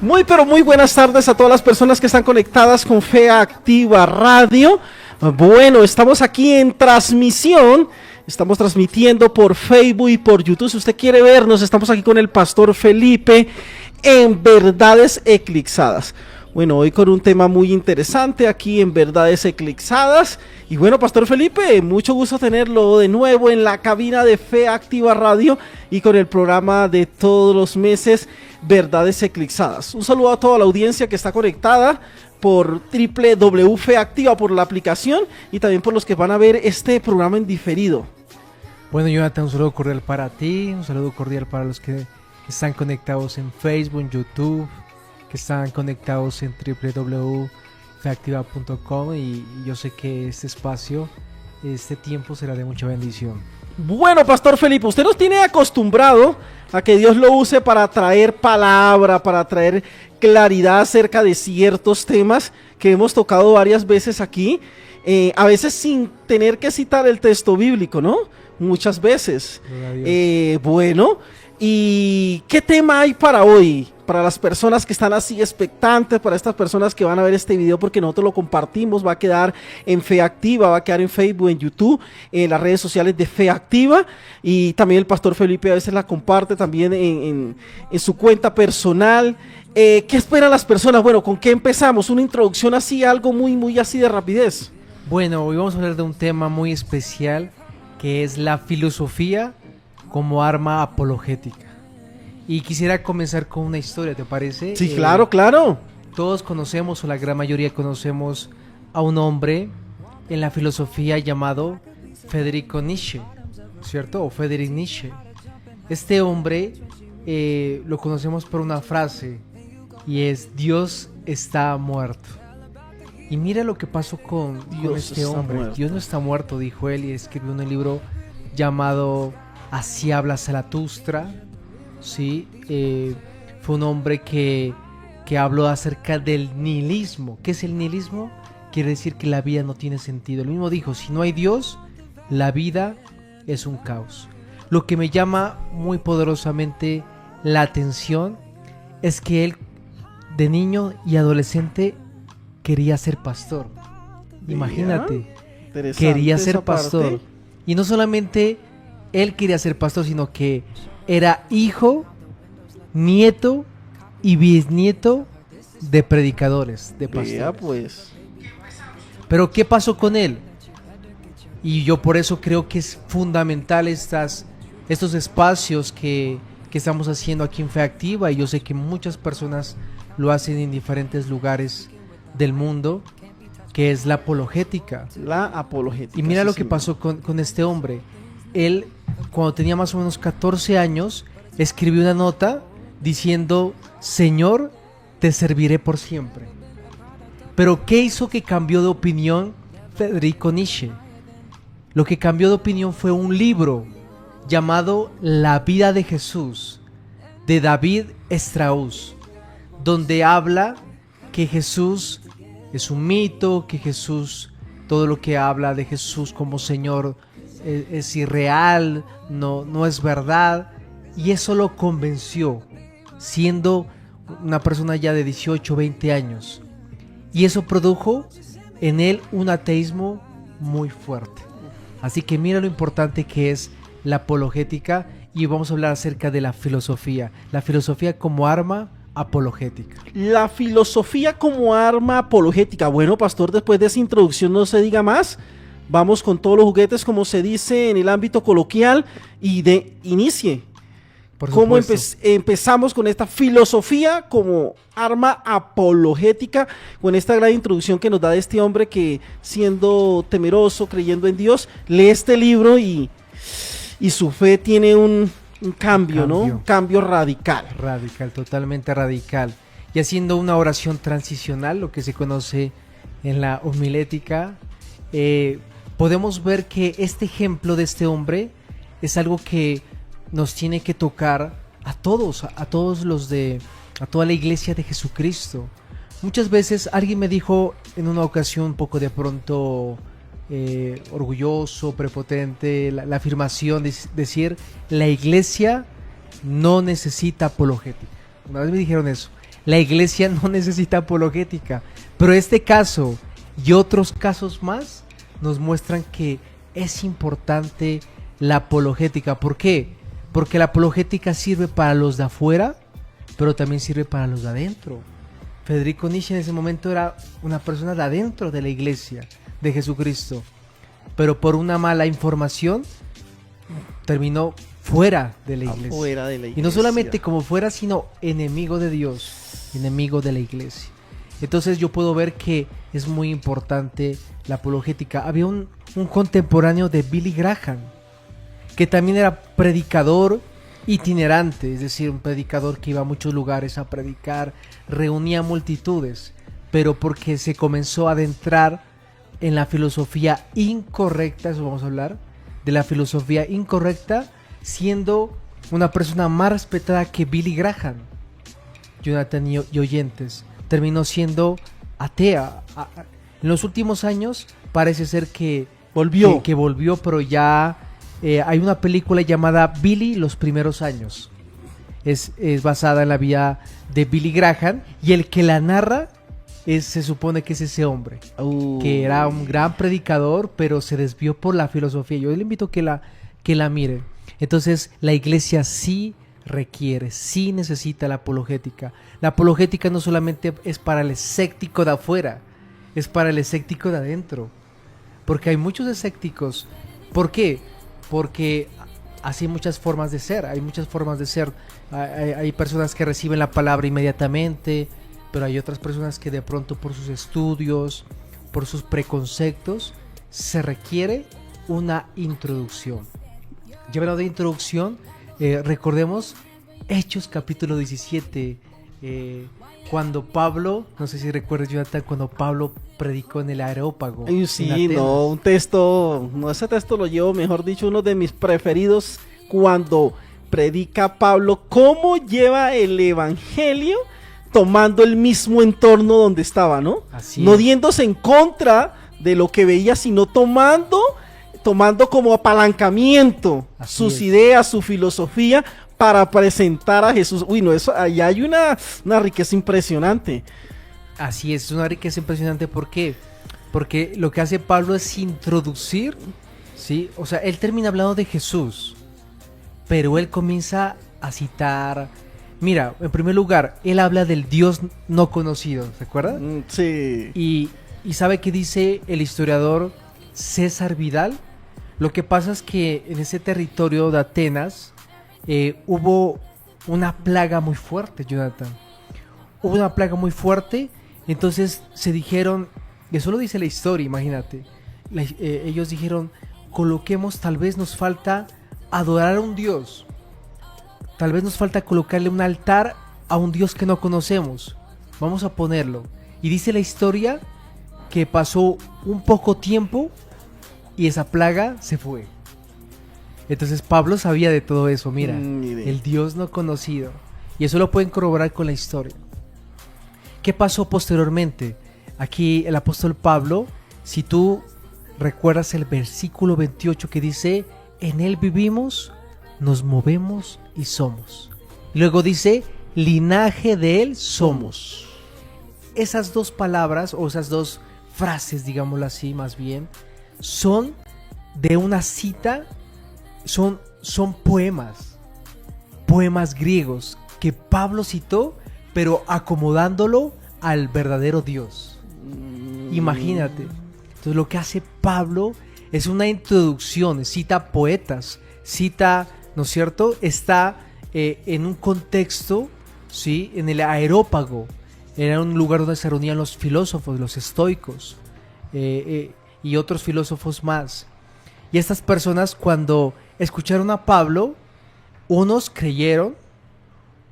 Muy pero muy buenas tardes a todas las personas que están conectadas con Fe Activa Radio. Bueno, estamos aquí en transmisión, estamos transmitiendo por Facebook y por YouTube. Si usted quiere vernos, estamos aquí con el Pastor Felipe en Verdades Eclipsadas. Bueno, hoy con un tema muy interesante aquí en Verdades Eclipsadas. Y bueno, Pastor Felipe, mucho gusto tenerlo de nuevo en la cabina de Fe Activa Radio y con el programa de todos los meses, Verdades Eclipsadas. Un saludo a toda la audiencia que está conectada por www.feactiva, por la aplicación, y también por los que van a ver este programa en diferido. Bueno, Jonathan, un saludo cordial para ti, un saludo cordial para los que están conectados en Facebook, en YouTube, que están conectados en www.feactiva.com, y yo sé que este espacio, este tiempo será de mucha bendición. Bueno, Pastor Felipe, usted nos tiene acostumbrado a que Dios lo use para traer palabra, para traer claridad acerca de ciertos temas que hemos tocado varias veces aquí, a veces sin tener que citar el texto bíblico, ¿no? Muchas veces. Bueno, ¿y qué tema hay para hoy? Para las personas que están así expectantes, para estas personas que van a ver este video, porque nosotros lo compartimos, va a quedar en Fe Activa, va a quedar en Facebook, en YouTube, en las redes sociales de Fe Activa, y también el Pastor Felipe a veces la comparte también en su cuenta personal. ¿Qué esperan las personas? Bueno, ¿con qué empezamos? Una introducción así, algo muy así de rapidez. Bueno, hoy vamos a hablar de un tema muy especial, que es la filosofía como arma apologética. Y quisiera comenzar con una historia, ¿te parece? Sí, claro. Todos conocemos, o la gran mayoría conocemos, a un hombre en la filosofía llamado Federico Nietzsche, ¿cierto? O Friedrich Nietzsche. Este hombre lo conocemos por una frase, y es: Dios está muerto. Y mira lo que pasó con este hombre. Muerto. Dios no está muerto, dijo él, y escribió un libro llamado Así habla Zaratustra. Sí, fue un hombre que habló acerca del nihilismo. ¿Qué es el nihilismo? Quiere decir que la vida no tiene sentido. Él mismo dijo: si no hay Dios, la vida es un caos. Lo que me llama muy poderosamente la atención es que él, de niño y adolescente, quería ser pastor. Imagínate, quería ser pastor. Y no solamente él quería ser pastor, sino que era hijo, nieto y bisnieto de predicadores, de pastores. Pues. Pero ¿qué pasó con él? Y yo por eso creo que es fundamental estos espacios que estamos haciendo aquí en Fe Activa, y yo sé que muchas personas lo hacen en diferentes lugares del mundo, que es la apologética. La apologética. Y mira lo que pasó con este hombre. Él, cuando tenía más o menos 14 años, escribió una nota diciendo: Señor, te serviré por siempre. Pero ¿qué hizo que cambió de opinión Federico Nietzsche? Lo que cambió de opinión fue un libro llamado La vida de Jesús, de David Strauss, donde habla que Jesús es un mito, que Jesús, todo lo que habla de Jesús como Señor es irreal, no es verdad. Y eso lo convenció, siendo una persona ya de 18, 20 años. Y eso produjo en él un ateísmo muy fuerte. Así que mira lo importante que es la apologética, y vamos a hablar acerca de la filosofía como arma apologética. La filosofía como arma apologética. Bueno, pastor, después de esa introducción no se diga más. Vamos con todos los juguetes, como se dice en el ámbito coloquial, y inicie. ¿Cómo empezamos con esta filosofía como arma apologética? Con esta gran introducción que nos da de este hombre que, siendo temeroso, creyendo en Dios, lee este libro y su fe tiene un cambio, ¿no? Un cambio radical. Radical, totalmente radical. Y haciendo una oración transicional, lo que se conoce en la homilética, podemos ver que este ejemplo de este hombre es algo que nos tiene que tocar a todos a toda la iglesia de Jesucristo. Muchas veces alguien me dijo en una ocasión, un poco de pronto orgulloso, prepotente, la afirmación de decir: la iglesia no necesita apologética. Una vez me dijeron eso: la iglesia no necesita apologética. Pero este caso y otros casos más nos muestran que es importante la apologética. ¿Por qué? Porque la apologética sirve para los de afuera, pero también sirve para los de adentro. Federico Nietzsche en ese momento era una persona de adentro de la iglesia de Jesucristo, pero por una mala información terminó fuera de la iglesia. Afuera de la iglesia. Y no solamente como fuera, sino enemigo de Dios, enemigo de la iglesia. Entonces yo puedo ver que es muy importante la apologética. Había un contemporáneo de Billy Graham, que también era predicador itinerante, es decir, un predicador que iba a muchos lugares a predicar, reunía multitudes, pero porque se comenzó a adentrar en la filosofía incorrecta, eso vamos a hablar, de la filosofía incorrecta, siendo una persona más respetada que Billy Graham. Jonathan y oyentes, terminó siendo atea. En los últimos años parece ser que volvió, pero ya hay una película llamada Billy los primeros años. Es basada en la vida de Billy Graham, y el que la narra se supone que es ese hombre, que era un gran predicador, pero se desvió por la filosofía. Yo le invito a que la miren. Entonces la iglesia sí requiere, sí necesita la apologética. La apologética no solamente es para el escéptico de afuera, es para el escéptico de adentro, porque hay muchos escépticos. ¿Por qué? Porque así hay muchas formas de ser, hay personas que reciben la palabra inmediatamente, pero hay otras personas que de pronto por sus estudios, por sus preconceptos, se requiere una introducción. Ya hablando de introducción, recordemos Hechos capítulo 17, cuando Pablo, no sé si recuerdas, Jonathan, cuando Pablo predicó en el Areópago. Sí, no, un texto, no, ese texto lo llevo, mejor dicho, uno de mis preferidos, cuando predica Pablo cómo lleva el evangelio tomando el mismo entorno donde estaba, ¿no? Así no es. Diéndose en contra de lo que veía, sino tomando como apalancamiento Así sus es. ideas, su filosofía, para presentar a Jesús. Uy, no, eso, ahí hay una riqueza impresionante. Así es una riqueza impresionante. ¿Por qué? Porque lo que hace Pablo es introducir, ¿sí? O sea, él termina hablando de Jesús, pero él comienza a citar. Mira, en primer lugar, él habla del Dios no conocido, ¿se acuerda? Sí. Y ¿sabe qué dice el historiador César Vidal? Lo que pasa es que en ese territorio de Atenas hubo una plaga muy fuerte, Jonathan. Hubo una plaga muy fuerte, entonces se dijeron, y eso lo dice la historia, imagínate. Ellos dijeron, coloquemos, tal vez nos falta adorar a un Dios. Tal vez nos falta colocarle un altar a un Dios que no conocemos. Vamos a ponerlo. Y dice la historia que pasó un poco tiempo y esa plaga se fue. Entonces Pablo sabía de todo eso, mira, el Dios no conocido. Y eso lo pueden corroborar con la historia. ¿Qué pasó posteriormente? Aquí el apóstol Pablo, si tú recuerdas el versículo 28 que dice, en él vivimos, nos movemos y somos. Luego dice, linaje de él somos. Esas dos palabras, o esas dos frases, digámoslo así más bien, son de una cita, son poemas griegos que Pablo citó, pero acomodándolo al verdadero Dios. Imagínate. Entonces lo que hace Pablo es una introducción, cita poetas, cita, ¿no es cierto? Está en un contexto, ¿sí? En el Areópago. Era un lugar donde se reunían los filósofos, los estoicos y otros filósofos más. Y estas personas, cuando escucharon a Pablo, unos creyeron,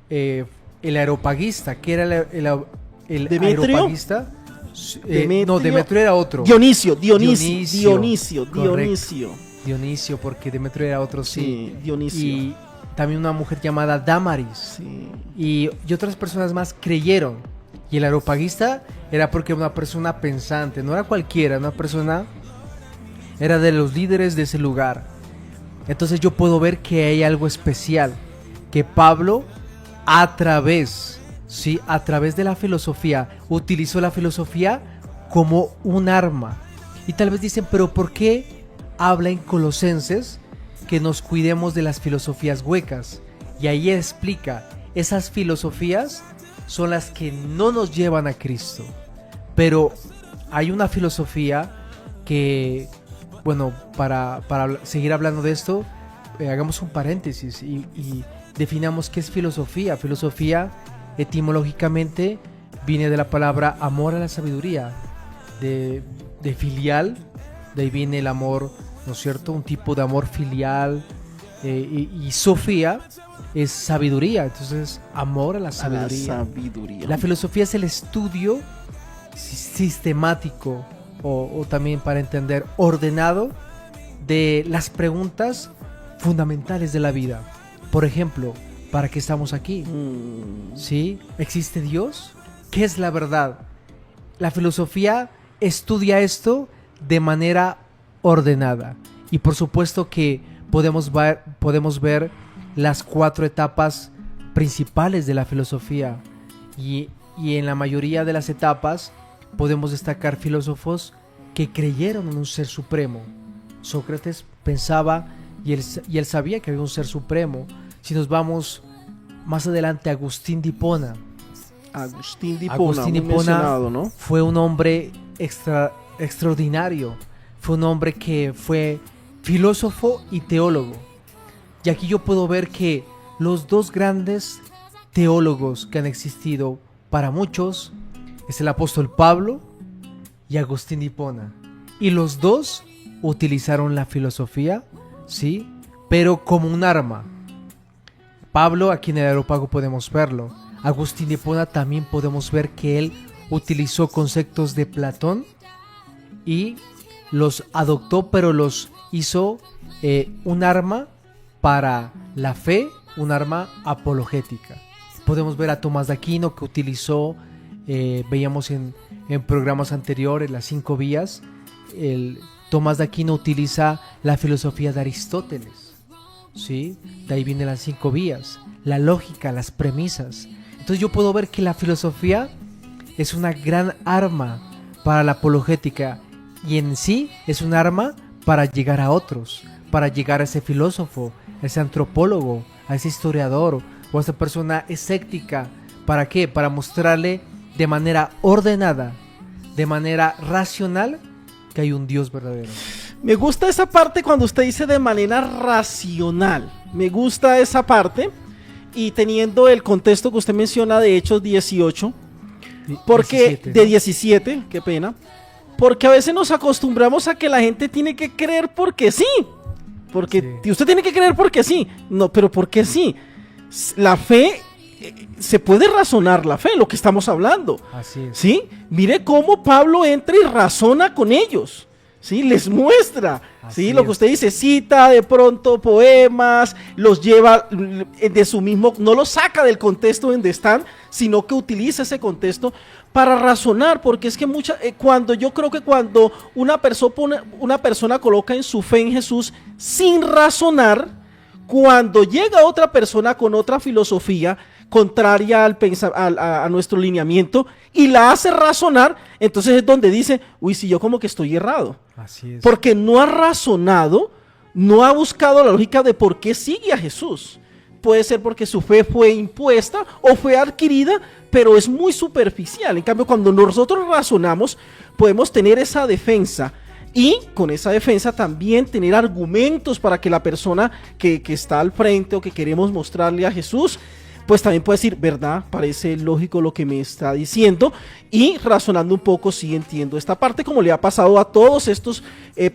el areopagista, que era el ¿Demetrio? Areopagista. No, Demetrio era otro. Dionisio, porque Demetrio era otro, sí. Dionisio. Y también una mujer llamada Dámaris. Sí. Y otras personas más creyeron. Y el areopagista era porque una persona pensante, no era cualquiera, una persona, era de los líderes de ese lugar. Entonces yo puedo ver que hay algo especial, que Pablo a través, ¿sí? A través de la filosofía, utilizó la filosofía como un arma. Y tal vez dicen, pero ¿por qué habla en Colosenses que nos cuidemos de las filosofías huecas? Y ahí explica, esas filosofías son las que no nos llevan a Cristo. Pero hay una filosofía que, bueno, para seguir hablando de esto, hagamos un paréntesis y definamos qué es filosofía. Filosofía, etimológicamente, viene de la palabra amor a la sabiduría, de filial, de ahí viene el amor, ¿no es cierto? Un tipo de amor filial, y Sofía es sabiduría, entonces amor a la sabiduría. La filosofía es el estudio sistemático o también para entender ordenado de las preguntas fundamentales de la vida. Por ejemplo, ¿para qué estamos aquí? ¿Sí? ¿Existe Dios? ¿Qué es la verdad? La filosofía estudia esto de manera ordenada. Y por supuesto que podemos ver las 4 etapas principales de la filosofía. Y en la mayoría de las etapas podemos destacar filósofos que creyeron en un ser supremo. Sócrates pensaba y él sabía que había un ser supremo. Si nos vamos más adelante, Agustín de Hipona. Agustín de Hipona, ¿no? Fue un hombre extraordinario. Fue un hombre que fue filósofo y teólogo. Y aquí yo puedo ver que los 2 grandes teólogos que han existido para muchos es el apóstol Pablo y Agustín de Hipona. Y los 2 utilizaron la filosofía, ¿sí? Pero como un arma. Pablo, aquí en el Areópago podemos verlo. Agustín de Hipona también podemos ver que él utilizó conceptos de Platón y los adoptó, pero los hizo un arma para la fe, un arma apologética. Podemos ver a Tomás de Aquino que utilizó, veíamos en programas anteriores, las 5 vías. Tomás de Aquino utiliza la filosofía de Aristóteles, ¿sí? De ahí vienen las 5 vías, la lógica, las premisas. Entonces yo puedo ver que la filosofía es una gran arma para la apologética y en sí es un arma para llegar a otros, para llegar a ese filósofo, a ese antropólogo, a ese historiador o a esa persona escéptica. ¿Para qué? Para mostrarle de manera ordenada, de manera racional, que hay un Dios verdadero. Me gusta esa parte cuando usted dice de manera racional. Me gusta esa parte. Y teniendo el contexto que usted menciona de Hechos 18, porque 17, ¿no? De 17, qué pena, porque a veces nos acostumbramos a que la gente tiene que creer porque sí, porque sí. Usted tiene que creer porque sí, no, pero porque sí, la fe, se puede razonar la fe, lo que estamos hablando, así es. ¿Sí? Mire cómo Pablo entra y razona con ellos. Sí, les muestra, ¿sí? Lo que usted dice, cita de pronto poemas, los lleva de su mismo, no los saca del contexto donde están, sino que utiliza ese contexto para razonar, porque es que yo creo que cuando una persona coloca en su fe en Jesús sin razonar, cuando llega otra persona con otra filosofía contraria a nuestro lineamiento y la hace razonar, entonces es donde dice, uy, si yo como que estoy errado. Así es. Porque no ha razonado, no ha buscado la lógica de por qué sigue a Jesús. Puede ser porque su fe fue impuesta o fue adquirida, pero es muy superficial. En cambio, cuando nosotros razonamos, podemos tener esa defensa. Y con esa defensa también tener argumentos para que la persona que está al frente o que queremos mostrarle a Jesús, pues también puede decir, ¿verdad? Parece lógico lo que me está diciendo. Y razonando un poco, sí entiendo esta parte, como le ha pasado a todos estos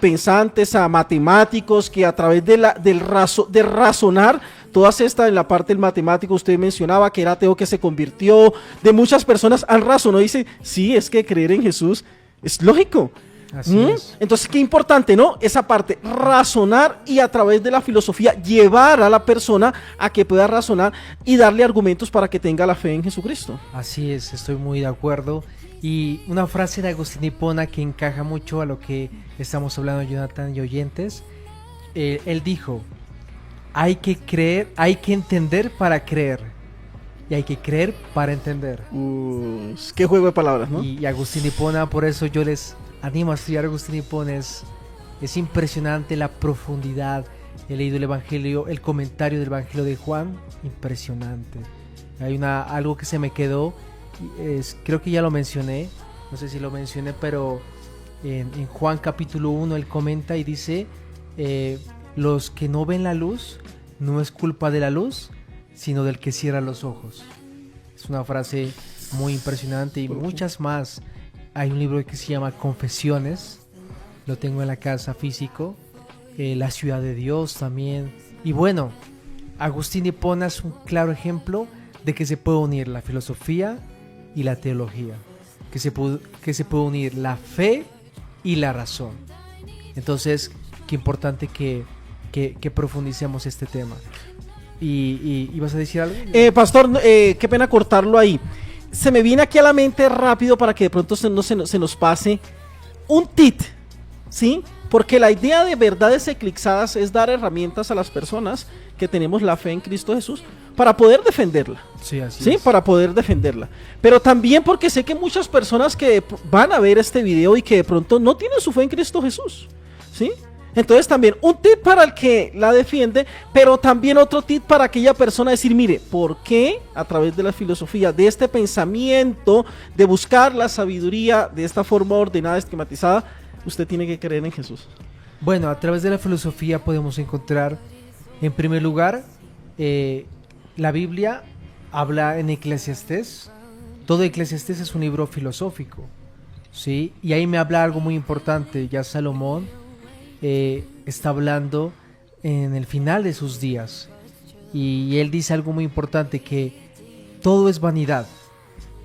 pensantes, a matemáticos, que a través de razonar, todas estas en la parte del matemático, usted mencionaba que era ateo que se convirtió, de muchas personas han razonado y dicen, sí, es que creer en Jesús es lógico. Así es. Entonces, qué importante, ¿no? Esa parte, razonar y a través de la filosofía llevar a la persona a que pueda razonar y darle argumentos para que tenga la fe en Jesucristo. Así es, estoy muy de acuerdo. Y una frase de Agustín de Hipona que encaja mucho a lo que estamos hablando, Jonathan y oyentes. Él dijo, hay que creer, hay que entender para creer. y hay que creer para entender. Qué juego de palabras, ¿no? Y Agustín de Hipona, por eso yo les animo a estudiar Agustín de Hipona. Es impresionante la profundidad. He leído el Evangelio, el comentario del Evangelio de Juan, impresionante. Hay algo que se me quedó, creo que ya lo mencioné, no sé si lo mencioné, pero en Juan capítulo 1 él comenta y dice, los que no ven la luz, no es culpa de la luz, sino del que cierra los ojos. Es una frase muy impresionante y muchas más. Hay un libro que se llama Confesiones, lo tengo en la casa físico, La ciudad de Dios también. Y bueno, Agustín de Hipona es un claro ejemplo de que se puede unir la filosofía y la teología, que se puede unir la fe y la razón. Entonces, qué importante que profundicemos este tema. ¿Y vas a decir algo? Pastor, qué pena cortarlo ahí. Se me viene aquí a la mente rápido para que de pronto se nos pase un tip, ¿sí? Porque la idea de verdades eclipsadas es dar herramientas a las personas que tenemos la fe en Cristo Jesús para poder defenderla. Sí, así ¿sí? es. Para poder defenderla. Pero también porque sé que muchas personas que van a ver este video y que de pronto no tienen su fe en Cristo Jesús, ¿sí? Entonces también un tip para el que la defiende, pero también otro tip para aquella persona decir, mire, ¿por qué a través de la filosofía, de este pensamiento, de buscar la sabiduría de esta forma ordenada, esquematizada, usted tiene que creer en Jesús? Bueno, a través de la filosofía podemos encontrar, en primer lugar, la Biblia habla en Eclesiastés. Todo Eclesiastés es un libro filosófico, ¿sí? Y ahí me habla algo muy importante. Ya Salomón está hablando en el final de sus días y él dice algo muy importante, que todo es vanidad,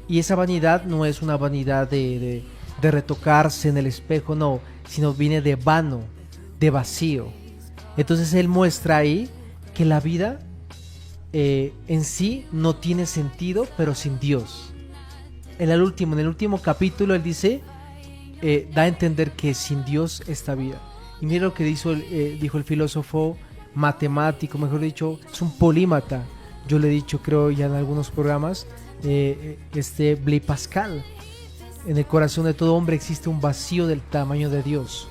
y esa vanidad no es una vanidad de retocarse en el espejo, no, sino viene de vano, de vacío. Entonces él muestra ahí que la vida en sí no tiene sentido, pero sin Dios. En el último capítulo él dice, da a entender que sin Dios esta vida. Y mira lo que dijo el filósofo matemático, mejor dicho, es un polímata. Yo le he dicho, creo ya en algunos programas, Blaise Pascal. En el corazón de todo hombre existe un vacío del tamaño de Dios.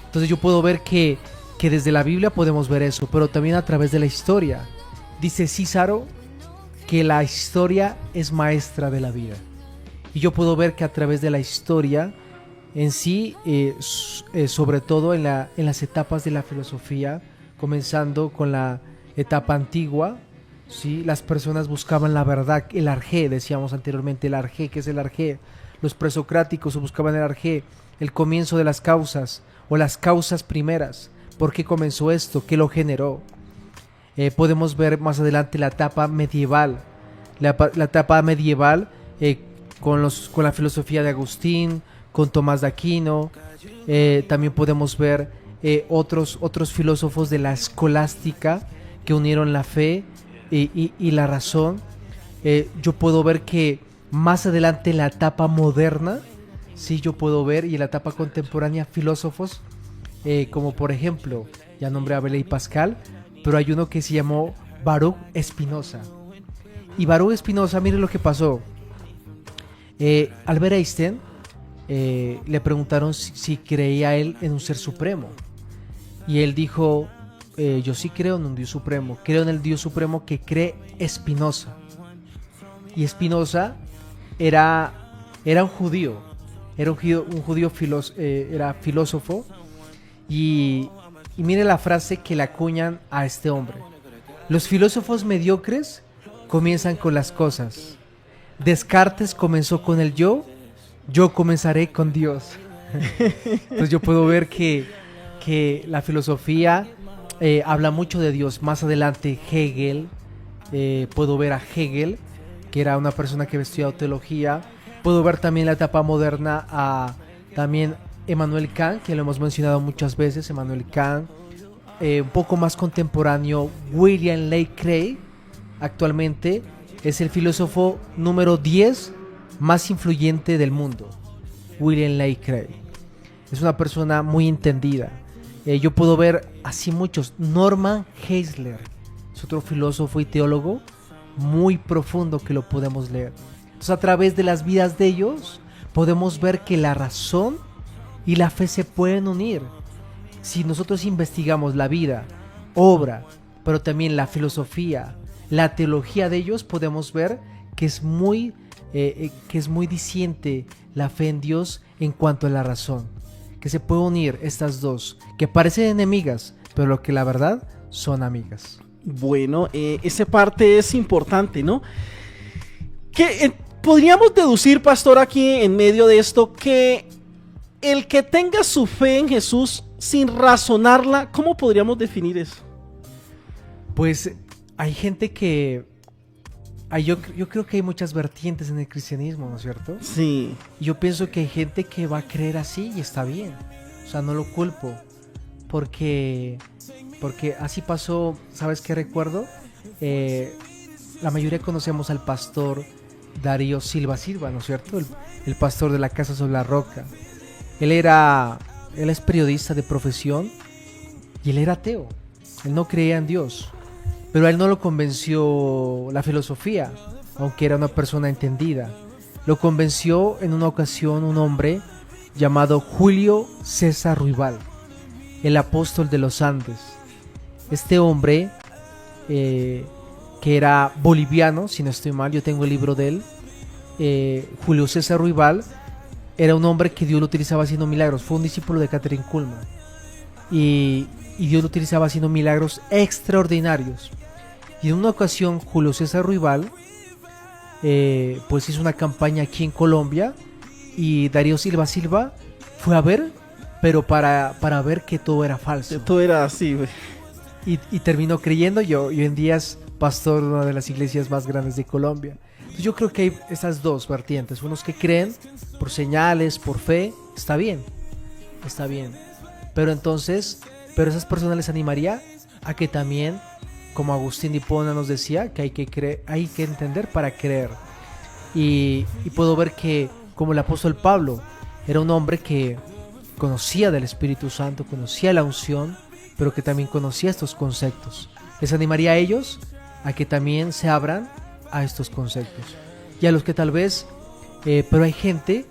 Entonces yo puedo ver que desde la Biblia podemos ver eso, pero también a través de la historia. Dice Cícero que la historia es maestra de la vida. Y yo puedo ver que a través de la historia en sí, sobre todo en las etapas de la filosofía, comenzando con la etapa antigua, ¿sí? Las personas buscaban la verdad, el arjé, decíamos anteriormente, el arjé. ¿Qué es el arjé? Los presocráticos buscaban el arjé, el comienzo de las causas, o las causas primeras. ¿Por qué comenzó esto? ¿Qué lo generó? Podemos ver más adelante la etapa medieval, la etapa medieval con la filosofía de Agustín, con Tomás de Aquino. También podemos ver otros filósofos de la escolástica que unieron la fe y la razón. Yo puedo ver que más adelante en la etapa moderna, sí, yo puedo ver, y en la etapa contemporánea, filósofos como por ejemplo, ya nombré a Blaise Pascal, pero hay uno que se llamó Baruch Spinoza. Y Baruch Spinoza, mire lo que pasó. Albert Einstein le preguntaron si creía él en un ser supremo, y él dijo, yo sí creo en un Dios supremo, creo en el Dios supremo que cree Spinoza. Y Spinoza era un judío, era filósofo, y mire la frase que le acuñan a este hombre: los filósofos mediocres comienzan con las cosas. Descartes comenzó con el yo comenzaré con Dios. Entonces yo puedo ver que la filosofía habla mucho de Dios. Más adelante Hegel, puedo ver a Hegel, que era una persona que había estudiado teología. Puedo ver también la etapa moderna a también Emmanuel Kant, que lo hemos mencionado muchas veces. Emmanuel Kant, un poco más contemporáneo, William Lane Craig, actualmente es el filósofo número 10 más influyente del mundo. William Lane Craig es una persona muy entendida. Yo puedo ver así muchos. Norman Geisler es otro filósofo y teólogo muy profundo que lo podemos leer. Entonces, a través de las vidas de ellos podemos ver que la razón y la fe se pueden unir. Si nosotros investigamos la vida, obra, pero también la filosofía, la teología de ellos, podemos ver que es muy diciente la fe en Dios en cuanto a la razón. Que se puede unir estas dos, que parecen enemigas, pero lo que la verdad son amigas. Bueno, esa parte es importante, ¿no? Que podríamos deducir, pastor, aquí en medio de esto, que el que tenga su fe en Jesús sin razonarla, ¿cómo podríamos definir eso? Pues hay gente que... Yo creo que hay muchas vertientes en el cristianismo, ¿no es cierto? Sí. Yo pienso que hay gente que va a creer así y está bien. O sea, no lo culpo. Porque así pasó, ¿sabes qué recuerdo? La mayoría conocemos al pastor Darío Silva, ¿no es cierto? El pastor de la Casa sobre la Roca. Él es periodista de profesión y él era ateo. Él no creía en Dios. Pero a él no lo convenció la filosofía, aunque era una persona entendida. Lo convenció en una ocasión un hombre llamado Julio César Ruibal, el apóstol de los Andes. Este hombre, que era boliviano, si no estoy mal, yo tengo el libro de él. Julio César Ruibal era un hombre que Dios lo utilizaba haciendo milagros. Fue un discípulo de Catherine Kuhlman. Y Dios lo utilizaba haciendo milagros extraordinarios. Y en una ocasión Julio César Ruibal pues hizo una campaña aquí en Colombia y Darío Silva fue a ver, pero para ver que todo era falso. Todo era así, güey. Y terminó creyendo y hoy en día es pastor de una de las iglesias más grandes de Colombia. Entonces yo creo que hay esas dos vertientes. Unos que creen por señales, por fe, está bien. Pero esas personas les animaría a que también, como Agustín de Hipona nos decía, que hay que entender para creer. Y puedo ver que, como el apóstol Pablo, era un hombre que conocía del Espíritu Santo, conocía la unción, pero que también conocía estos conceptos. Les animaría a ellos a que también se abran a estos conceptos. Y a los que tal vez, pero hay gente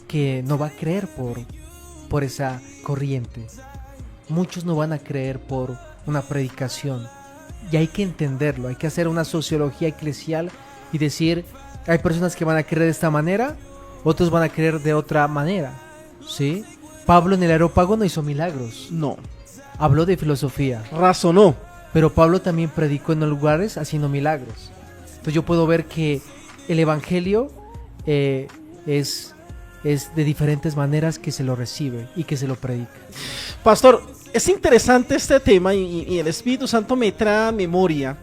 que no va a creer por esa corriente. Muchos no van a creer por una predicación. Y hay que entenderlo, hay que hacer una sociología eclesial y decir, hay personas que van a creer de esta manera, otros van a creer de otra manera, ¿sí? Pablo en el Areópago no hizo milagros. No. Habló de filosofía. Razonó. Pero Pablo también predicó en los lugares haciendo milagros. Entonces yo puedo ver que el evangelio es de diferentes maneras que se lo recibe y que se lo predica. Pastor, es interesante este tema y el Espíritu Santo me trae a memoria.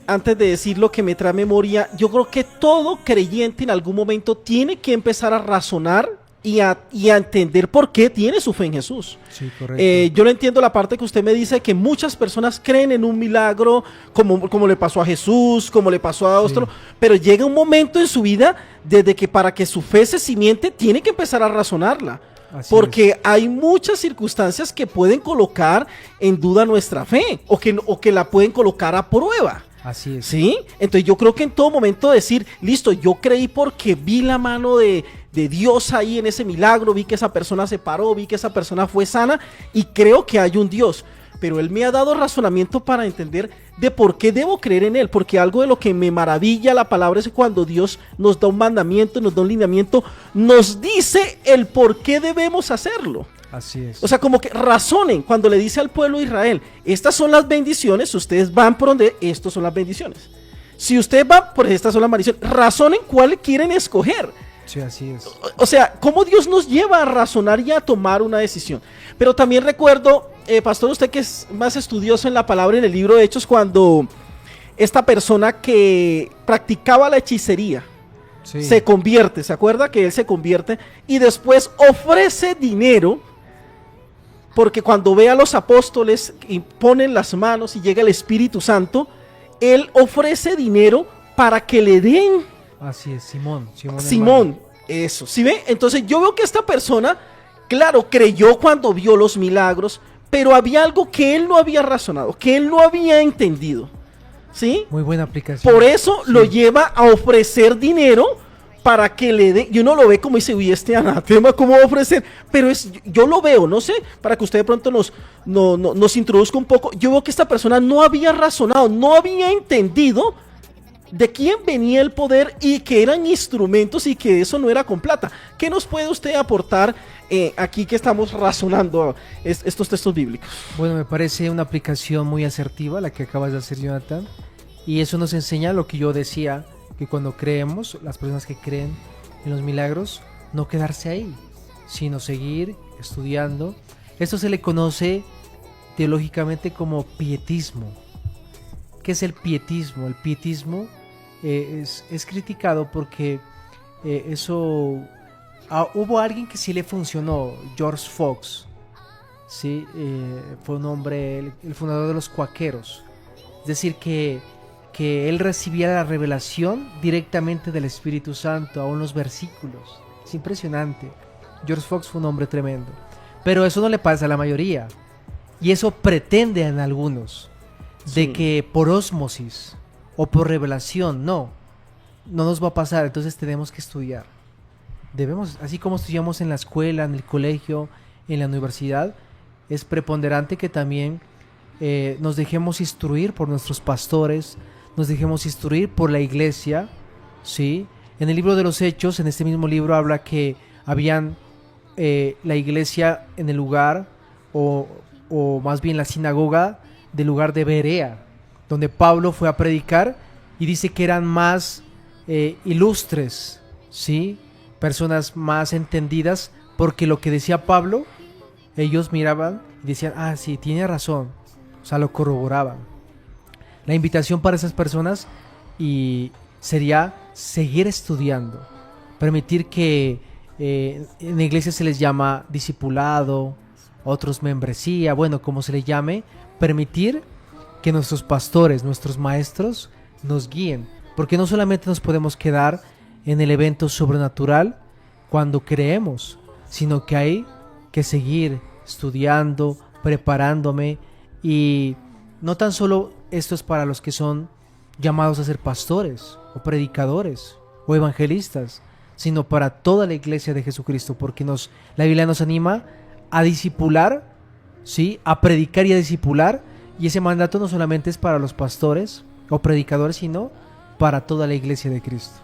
Antes de decir lo que me trae a memoria, yo creo que todo creyente en algún momento tiene que empezar a razonar y a entender por qué tiene su fe en Jesús. Sí, correcto. Yo le entiendo la parte que usted me dice, que muchas personas creen en un milagro, como le pasó a Jesús, como le pasó a otro, sí. Pero llega un momento en su vida desde que para que su fe se cimiente, tiene que empezar a razonarla. Así porque es. Hay muchas circunstancias que pueden colocar en duda nuestra fe, o que la pueden colocar a prueba. Así es. ¿Sí? Entonces yo creo que en todo momento decir, listo, yo creí porque vi la mano de Dios ahí en ese milagro, vi que esa persona se paró, vi que esa persona fue sana y creo que hay un Dios. Pero Él me ha dado razonamiento para entender de por qué debo creer en Él, porque algo de lo que me maravilla la palabra es cuando Dios nos da un mandamiento, nos da un lineamiento, nos dice el por qué debemos hacerlo. Así es. O sea, como que razonen cuando le dice al pueblo de Israel, estas son las bendiciones, ustedes van por donde, estas son las bendiciones. Si ustedes van por estas son las maldiciones, razonen cuál quieren escoger. Sí, así es. O sea, cómo Dios nos lleva a razonar y a tomar una decisión. Pero también recuerdo, pastor, usted que es más estudioso en la palabra, en el libro de Hechos, cuando esta persona que practicaba la hechicería, sí, se convierte, ¿se acuerda? Que él se convierte y después ofrece dinero. Porque cuando ve a los apóstoles y ponen las manos y llega el Espíritu Santo, él ofrece dinero para que le den. Así es, Simón, eso. ¿Sí ve? Entonces yo veo que esta persona, claro, creyó cuando vio los milagros, pero había algo que él no había razonado, que él no había entendido. ¿sí? Muy buena aplicación. Por eso lo lleva a ofrecer dinero para que le dé, y uno lo ve como dice, uy, este anatema, ¿cómo va a ofrecer? Pero yo lo veo, no sé, para que usted de pronto nos introduzca un poco. Yo veo que esta persona no había razonado, no había entendido de quién venía el poder y que eran instrumentos y que eso no era con plata. ¿Qué nos puede usted aportar aquí que estamos razonando estos textos bíblicos? Bueno, me parece una aplicación muy asertiva la que acabas de hacer, Jonathan, y eso nos enseña lo que yo decía, que cuando creemos, las personas que creen en los milagros, no quedarse ahí, sino seguir estudiando. Esto se le conoce teológicamente como pietismo. ¿Qué es el pietismo? El pietismo es criticado porque hubo alguien que sí le funcionó, George Fox, ¿sí? Fue un hombre, el fundador de los cuáqueros. Es decir, que él recibía la revelación directamente del Espíritu Santo, aún los versículos. Es impresionante. George Fox fue un hombre tremendo. Pero eso no le pasa a la mayoría. Y eso pretenden algunos. De Sí. que por ósmosis o por revelación, no nos va a pasar. Entonces tenemos que estudiar. Debemos, así como estudiamos en la escuela, en el colegio, en la universidad, es preponderante que también nos dejemos instruir por nuestros pastores, nos dejemos instruir por la iglesia, ¿sí? En el libro de los Hechos, en este mismo libro, habla que habían la iglesia en el lugar, o más bien la sinagoga del lugar de Berea, donde Pablo fue a predicar, y dice que eran más ilustres, ¿sí? Personas más entendidas, porque lo que decía Pablo, ellos miraban y decían, ah, sí, tiene razón, o sea, lo corroboraban. La invitación para esas personas sería seguir estudiando, permitir que en la iglesia se les llama discipulado, otros membresía, bueno, como se le llame, permitir que nuestros pastores, nuestros maestros nos guíen, porque no solamente nos podemos quedar en el evento sobrenatural cuando creemos, sino que hay que seguir estudiando, preparándome, y no tan solo esto es para los que son llamados a ser pastores o predicadores o evangelistas, sino para toda la iglesia de Jesucristo, porque la Biblia nos anima a discipular, ¿sí? A predicar y a discipular, y ese mandato no solamente es para los pastores o predicadores, sino para toda la iglesia de Cristo.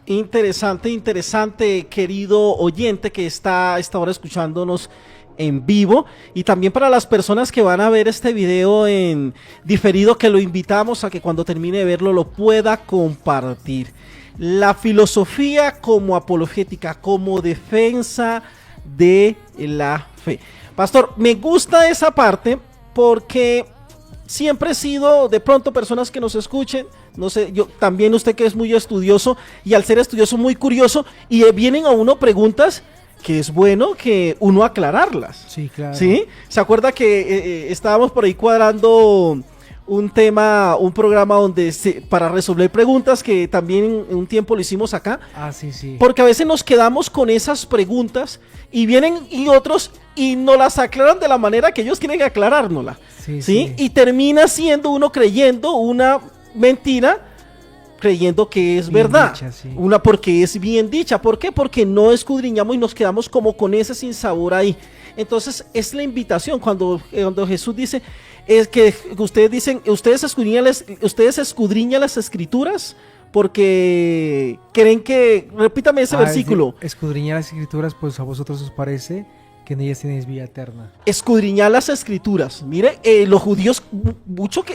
Interesante, querido oyente que está ahora escuchándonos en vivo, y también para las personas que van a ver este video en diferido, que lo invitamos a que cuando termine de verlo lo pueda compartir. La filosofía como apologética, como defensa de la fe. Pastor, me gusta esa parte porque siempre he sido, de pronto, personas que nos escuchen, no sé, yo también, usted que es muy estudioso, y al ser estudioso muy curioso, y vienen a uno preguntas que es bueno que uno aclararlas. Sí, claro. ¿Sí? ¿Se acuerda que estábamos por ahí cuadrando un programa para resolver preguntas, que también en un tiempo lo hicimos acá? Ah, sí, sí. Porque a veces nos quedamos con esas preguntas y vienen y otros y nos las aclaran de la manera que ellos quieren aclarárnosla. Sí, ¿Sí? sí. Y termina siendo uno creyendo una mentira, creyendo que es Bien verdad, dicha, sí. porque es bien dicha. ¿Por qué? Porque no escudriñamos y nos quedamos como con ese sinsabor ahí. Entonces es la invitación cuando Jesús dice, es que ustedes dicen, ustedes escudriñan las escrituras porque creen que, repítame ese versículo. Escudriñar las escrituras, pues a vosotros os parece que en ellas tenéis vida eterna. Escudriñar las escrituras. Mire, los judíos,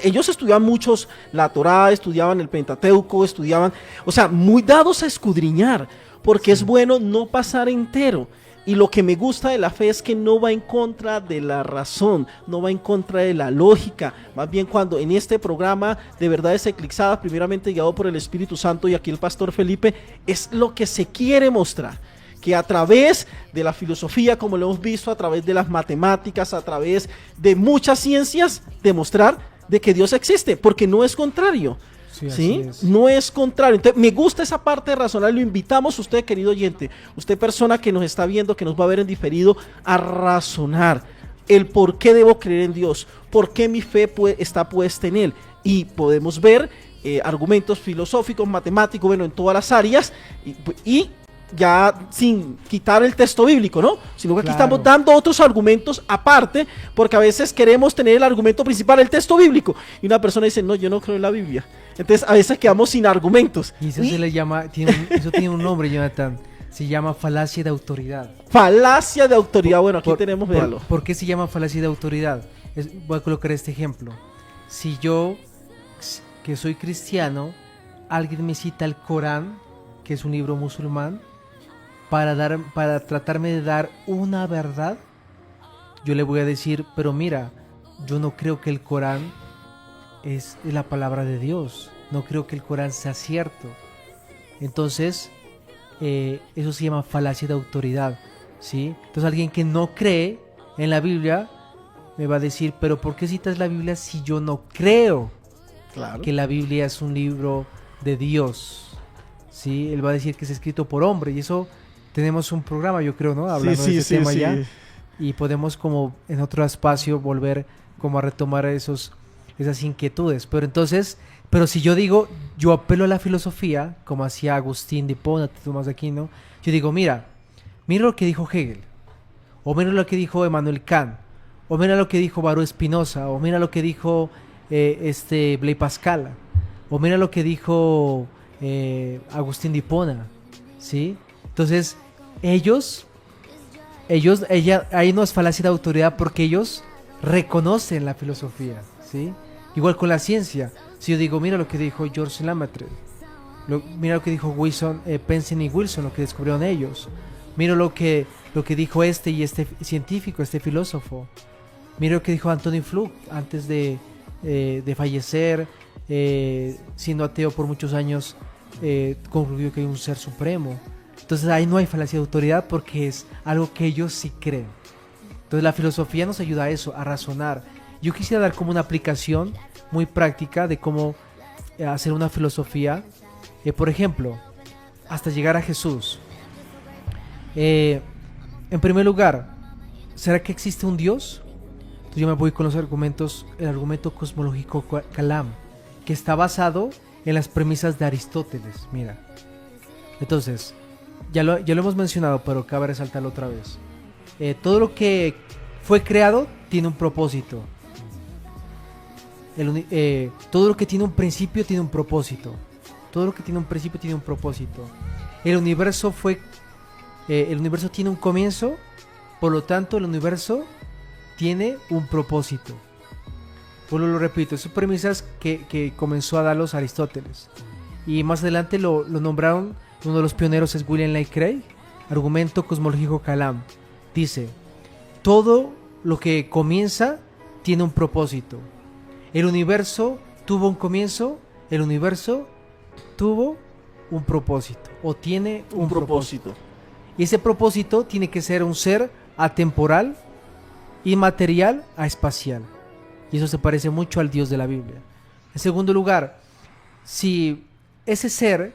ellos estudiaban muchos, la Torá, estudiaban el Pentateuco, estudiaban, o sea, muy dados a escudriñar, porque es bueno no pasar entero. Y lo que me gusta de la fe es que no va en contra de la razón, no va en contra de la lógica. Más bien, cuando en este programa de Verdades Eclipsadas, primeramente guiado por el Espíritu Santo y aquí el Pastor Felipe, es lo que se quiere mostrar. Que a través de la filosofía, como lo hemos visto, a través de las matemáticas, a través de muchas ciencias, demostrar de que Dios existe, porque no es contrario. ¿Sí? No es contrario. Entonces, me gusta esa parte de razonar. Lo invitamos, usted, querido oyente, usted, persona que nos está viendo, que nos va a ver en diferido, a razonar, el por qué debo creer en Dios, por qué mi fe está puesta en Él. Y podemos ver argumentos filosóficos, matemáticos, bueno, en todas las áreas, y ya sin quitar el texto bíblico, ¿no? Sino que aquí estamos dando otros argumentos aparte, porque a veces queremos tener el argumento principal, el texto bíblico, y una persona dice, no, yo no creo en la Biblia. Entonces a veces quedamos sin argumentos. Y eso se le llama, eso tiene un nombre, Jonathan, se llama falacia de autoridad. Falacia de autoridad, bueno, aquí tenemos, véalo. ¿Por qué se llama falacia de autoridad? Voy a colocar este ejemplo. Si yo, que soy cristiano, alguien me cita el Corán, que es un libro musulmán, para tratarme de dar una verdad, yo le voy a decir, pero mira, yo no creo que el Corán es la palabra de Dios, no creo que el Corán sea cierto. Entonces, eso se llama falacia de autoridad, ¿sí? Entonces alguien que no cree en la Biblia me va a decir, pero ¿por qué citas la Biblia si yo no creo que la Biblia es un libro de Dios? ¿Sí? Él va a decir que es escrito por hombre, y eso tenemos un programa, yo creo, ¿no? Hablando de ese tema ya, y podemos como en otro espacio volver como a retomar esas inquietudes. Pero si yo digo, yo apelo a la filosofía, como hacía Agustín de Hipona, Tomás de Aquino, yo digo, mira lo que dijo Hegel, o mira lo que dijo Emmanuel Kant, o mira lo que dijo Baruch Spinoza, o mira lo que dijo Blaise Pascal, o mira lo que dijo Agustín de Hipona, ¿sí? Entonces, ahí no es falacia de autoridad, porque ellos reconocen la filosofía, ¿sí? Igual con la ciencia. Si yo digo, mira lo que dijo George Lemaitre, mira lo que dijo Penson y Wilson, lo que descubrieron ellos, mira lo que dijo este científico, este filósofo, mira lo que dijo Antonin Fluke antes de fallecer, siendo ateo por muchos años, concluyó que hay un ser supremo. Entonces ahí no hay falacia de autoridad, porque es algo que ellos sí creen. Entonces la filosofía nos ayuda a eso, a razonar. Yo quisiera dar como una aplicación muy práctica de cómo hacer una filosofía, por ejemplo, hasta llegar a Jesús. En primer lugar, ¿será que existe un Dios? Entonces yo me voy con los argumentos, el argumento cosmológico Kalam, que está basado en las premisas de Aristóteles. Mira, entonces ya lo hemos mencionado, pero cabe resaltarlo otra vez. Todo lo que fue creado tiene un propósito. Todo lo que tiene un principio tiene un propósito. Todo lo que tiene un principio tiene un propósito. El universo tiene un comienzo, por lo tanto el universo tiene un propósito. Pues lo repito, son premisas que comenzó a darlos Aristóteles. Y más adelante lo nombraron, uno de los pioneros es William Lane Craig, argumento cosmológico Kalam. Dice, todo lo que comienza tiene un propósito. El universo tuvo un comienzo, el universo tuvo un propósito, o tiene un propósito. Y ese propósito tiene que ser un ser atemporal, inmaterial a espacial. Y eso se parece mucho al Dios de la Biblia. En segundo lugar, si ese ser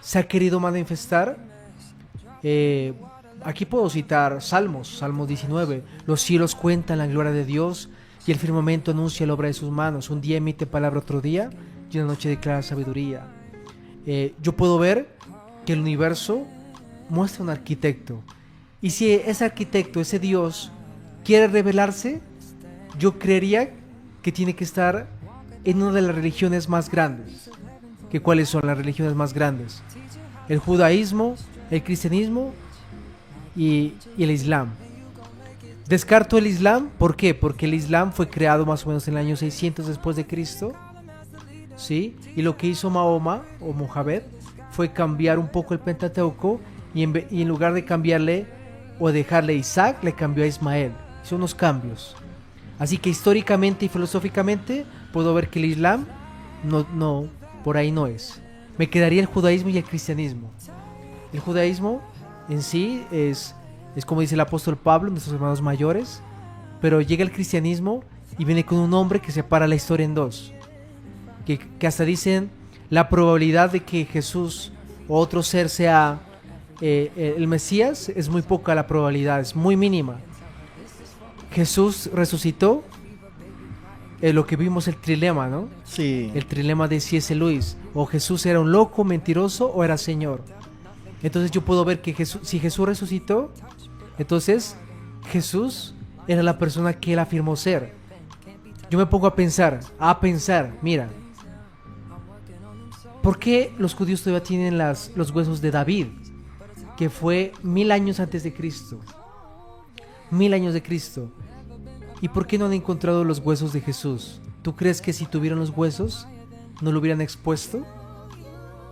se ha querido manifestar, aquí puedo citar Salmos 19. Los cielos cuentan la gloria de Dios, y el firmamento anuncia la obra de sus manos. Un día emite palabra otro día, y una noche declara sabiduría. Yo puedo ver que el universo muestra un arquitecto. Y si ese arquitecto, ese Dios, quiere revelarse, yo creería que tiene que estar en una de las religiones más grandes. ¿Que cuáles son las religiones más grandes? El judaísmo, el cristianismo y el islam. Descarto el islam, ¿por qué? Porque el islam fue creado más o menos en el año 600 después de Cristo, ¿sí? Y lo que hizo Mahoma o Mohammed fue cambiar un poco el Pentateuco, y en lugar de cambiarle o dejarle Isaac, le cambió a Ismael. Son unos cambios. Así que históricamente y filosóficamente puedo ver que el islam no, por ahí no es. Me quedaría el judaísmo y el cristianismo. El judaísmo en sí es como dice el apóstol Pablo, nuestros hermanos mayores, pero llega el cristianismo y viene con un hombre que separa la historia en dos, que hasta dicen la probabilidad de que Jesús o otro ser sea el Mesías es muy poca, la probabilidad es muy mínima. Jesús resucitó, lo que vimos el trilema, ¿no? Sí. El trilema de C.S. Lewis. O Jesús era un loco, mentiroso, o era Señor. Entonces yo puedo ver que si Jesús resucitó, entonces Jesús era la persona que él afirmó ser. Yo me pongo a pensar, mira, ¿por qué los judíos todavía tienen los huesos de David? Que fue 1000 años antes de Cristo. 1000 años de Cristo. ¿Y por qué no han encontrado los huesos de Jesús? ¿Tú crees que si tuvieran los huesos no lo hubieran expuesto?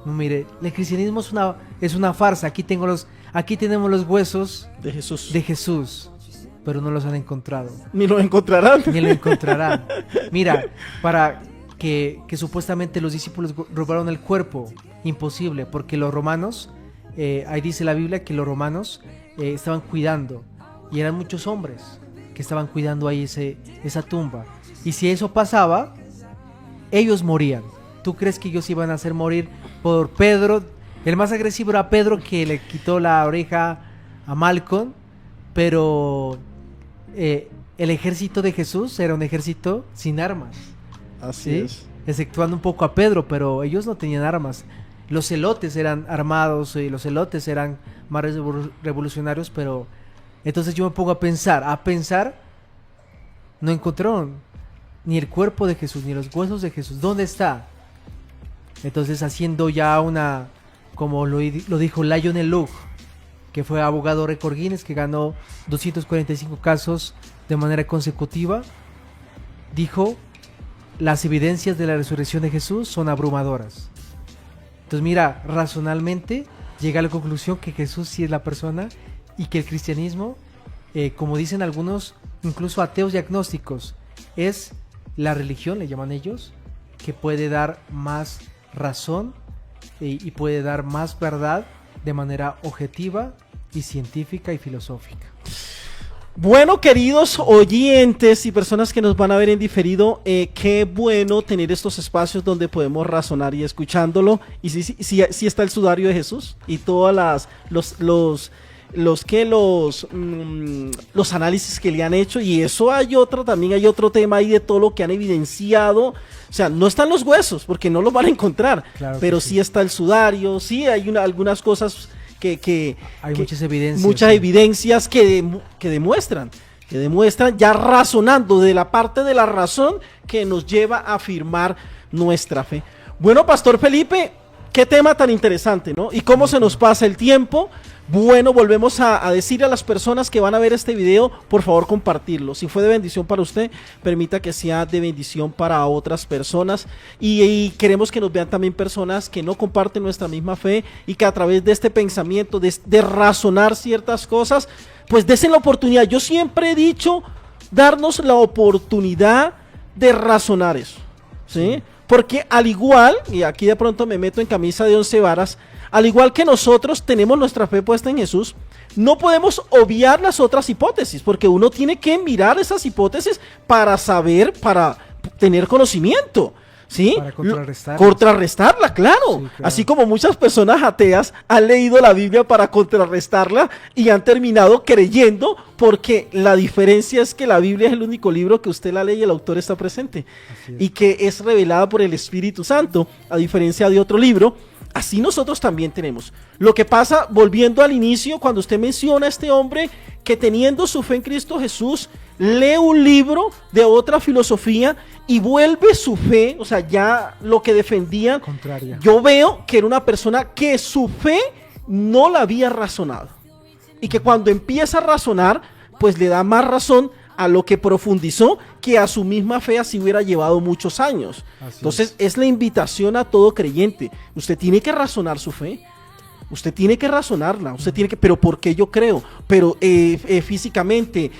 No, mire, el cristianismo es una farsa. Aquí tenemos los huesos de Jesús, pero no los han encontrado. Ni lo encontrarán. Ni lo encontrarán. Mira, para que supuestamente los discípulos robaron el cuerpo, imposible, porque los romanos, ahí dice la Biblia que los romanos estaban cuidando, y eran muchos hombres que estaban cuidando ahí esa tumba. Y si eso pasaba, ellos morían. ¿Tú crees que ellos iban a hacer morir por Pedro? El más agresivo era Pedro, que le quitó la oreja a Malcolm, pero el ejército de Jesús era un ejército sin armas. Así ¿sí? es. Exceptuando un poco a Pedro, pero ellos no tenían armas. Los celotes eran armados y los celotes eran más revolucionarios, pero entonces yo me pongo a pensar, no encontraron ni el cuerpo de Jesús, ni los huesos de Jesús. ¿Dónde está? Entonces, haciendo ya como lo dijo Lionel Luke, que fue abogado récord Guinness, que ganó 245 casos de manera consecutiva, dijo: las evidencias de la resurrección de Jesús son abrumadoras. Entonces, mira, racionalmente llega a la conclusión que Jesús sí es la persona, y que el cristianismo, como dicen algunos, incluso ateos y agnósticos, es la religión, le llaman ellos, que puede dar más razón y puede dar más verdad de manera objetiva y científica y filosófica. Bueno, queridos oyentes y personas que nos van a ver en diferido, qué bueno tener estos espacios donde podemos razonar y escuchándolo. Y sí está el sudario de Jesús y todas los análisis que le han hecho, y eso hay otro tema ahí de todo lo que han evidenciado. O sea, no están los huesos porque no los van a encontrar, claro, pero sí está el sudario, sí hay algunas cosas que hay muchas evidencias que demuestran ya razonando de la parte de la razón que nos lleva a afirmar nuestra fe. Bueno, Pastor Felipe, qué tema tan interesante, ¿no? Y cómo se nos pasa el tiempo. Bueno, volvemos a decir a las personas que van a ver este video, por favor compartirlo. Si fue de bendición para usted, permita que sea de bendición para otras personas. Y queremos que nos vean también personas que no comparten nuestra misma fe, y que a través de este pensamiento, de razonar ciertas cosas, pues desen la oportunidad. Yo siempre he dicho, darnos la oportunidad de razonar eso, ¿sí? Porque al igual, y aquí de pronto me meto en camisa de 11 varas, al igual que nosotros tenemos nuestra fe puesta en Jesús, no podemos obviar las otras hipótesis, porque uno tiene que mirar esas hipótesis para saber, para tener conocimiento, ¿sí? Para contrarrestarla, claro. Sí, claro. Así como muchas personas ateas han leído la Biblia para contrarrestarla y han terminado creyendo, porque la diferencia es que la Biblia es el único libro que usted la lee y el autor está presente, y que es revelada por el Espíritu Santo, a diferencia de otro libro. Así nosotros también tenemos. Lo que pasa, volviendo al inicio, cuando usted menciona a este hombre que, teniendo su fe en Cristo Jesús, lee un libro de otra filosofía y vuelve su fe, o sea, ya lo que defendían, contraria. Yo veo que era una persona que su fe no la había razonado, y que cuando empieza a razonar, pues le da más razón a lo que profundizó, que a su misma fe así hubiera llevado muchos años. Entonces es la invitación a todo creyente. Usted tiene que razonar su fe, usted tiene que razonarla, usted tiene que, pero ¿por qué yo creo? Pero físicamente,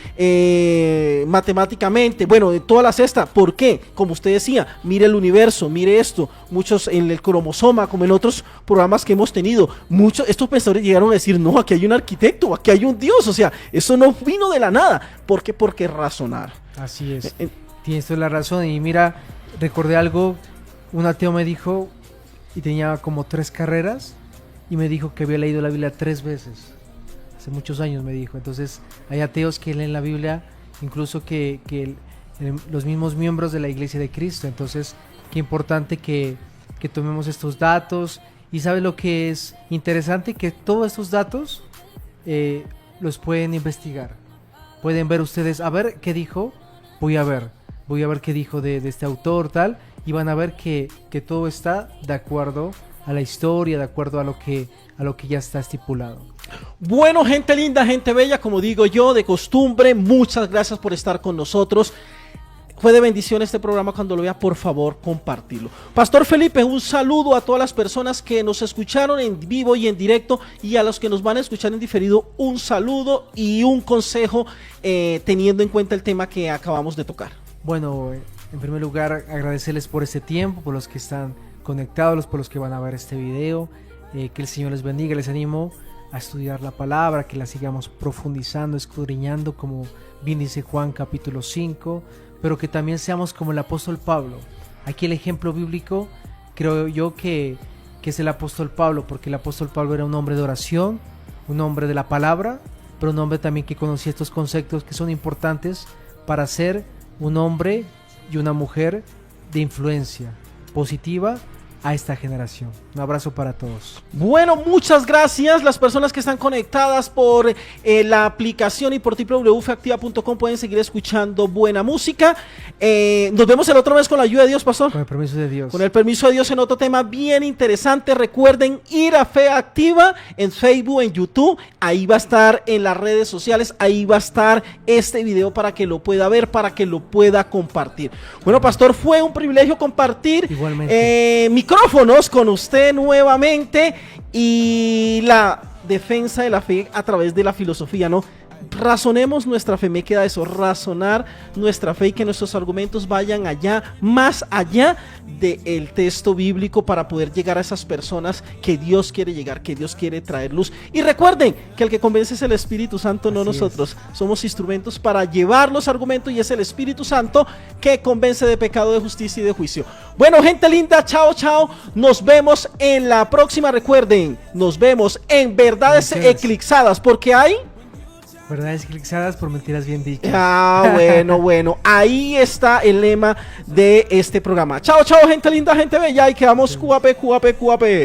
matemáticamente, bueno, de todas las estas, ¿por qué? Como usted decía, mire el universo, mire esto, muchos en el cromosoma, como en otros programas que hemos tenido, estos pensadores llegaron a decir, no, aquí hay un arquitecto, aquí hay un Dios, o sea, eso no vino de la nada. ¿Por qué? Porque razonar. Así es, tienes toda la razón. Y mira, recordé algo, un ateo me dijo, y tenía como 3 carreras, y me dijo que había leído la Biblia 3 veces, hace muchos años me dijo. Entonces hay ateos que leen la Biblia incluso que los mismos miembros de la Iglesia de Cristo. Entonces, qué importante que tomemos estos datos. Y ¿sabes lo que es interesante? Que todos estos datos los pueden investigar. Pueden ver ustedes, a ver qué dijo, voy a ver qué dijo de este autor, tal, y van a ver que todo está de acuerdo a la historia, de acuerdo a lo que ya está estipulado. Bueno, gente linda, gente bella, como digo yo, de costumbre, muchas gracias por estar con nosotros. Fue de bendición este programa. Cuando lo vea, por favor, compartirlo. Pastor Felipe, un saludo a todas las personas que nos escucharon en vivo y en directo, y a los que nos van a escuchar en diferido, un saludo y un consejo teniendo en cuenta el tema que acabamos de tocar. Bueno, en primer lugar, agradecerles por este tiempo, por los que están conectados, por los que van a ver este video. Que el Señor les bendiga. Les animo a estudiar la palabra, que la sigamos profundizando, escudriñando, como bien dice Juan capítulo 5, pero que también seamos como el apóstol Pablo. Aquí el ejemplo bíblico creo yo que es el apóstol Pablo, porque el apóstol Pablo era un hombre de oración, un hombre de la palabra, pero un hombre también que conocía estos conceptos que son importantes para ser un hombre y una mujer de influencia positiva a esta generación. Un abrazo para todos. Bueno, muchas gracias. Las personas que están conectadas por la aplicación y por www.feactiva.com pueden seguir escuchando buena música. Nos vemos el otro mes con la ayuda de Dios, pastor. Con el permiso de Dios. Con el permiso de Dios, en otro tema bien interesante. Recuerden ir a Fe Activa en Facebook, en YouTube. Ahí va a estar en las redes sociales. Ahí va a estar este video para que lo pueda ver, para que lo pueda compartir. Bueno, pastor, fue un privilegio compartir. Igualmente. Micrófonos con usted nuevamente, y la defensa de la fe a través de la filosofía, ¿no? Razonemos nuestra fe, me queda eso, razonar nuestra fe, y que nuestros argumentos vayan allá, más allá del texto bíblico, para poder llegar a esas personas que Dios quiere llegar, que Dios quiere traer luz. Y recuerden que el que convence es el Espíritu Santo, no nosotros. Somos instrumentos para llevar los argumentos, y es el Espíritu Santo que convence de pecado, de justicia y de juicio. Bueno, gente linda, chao, chao. Nos vemos en la próxima. Recuerden, nos vemos en Verdades Eclipsadas, porque hay verdades eclipsadas por mentiras bien dichas. Bueno, ahí está el lema de este programa. Chao, chao, gente linda, gente bella, y quedamos QAP.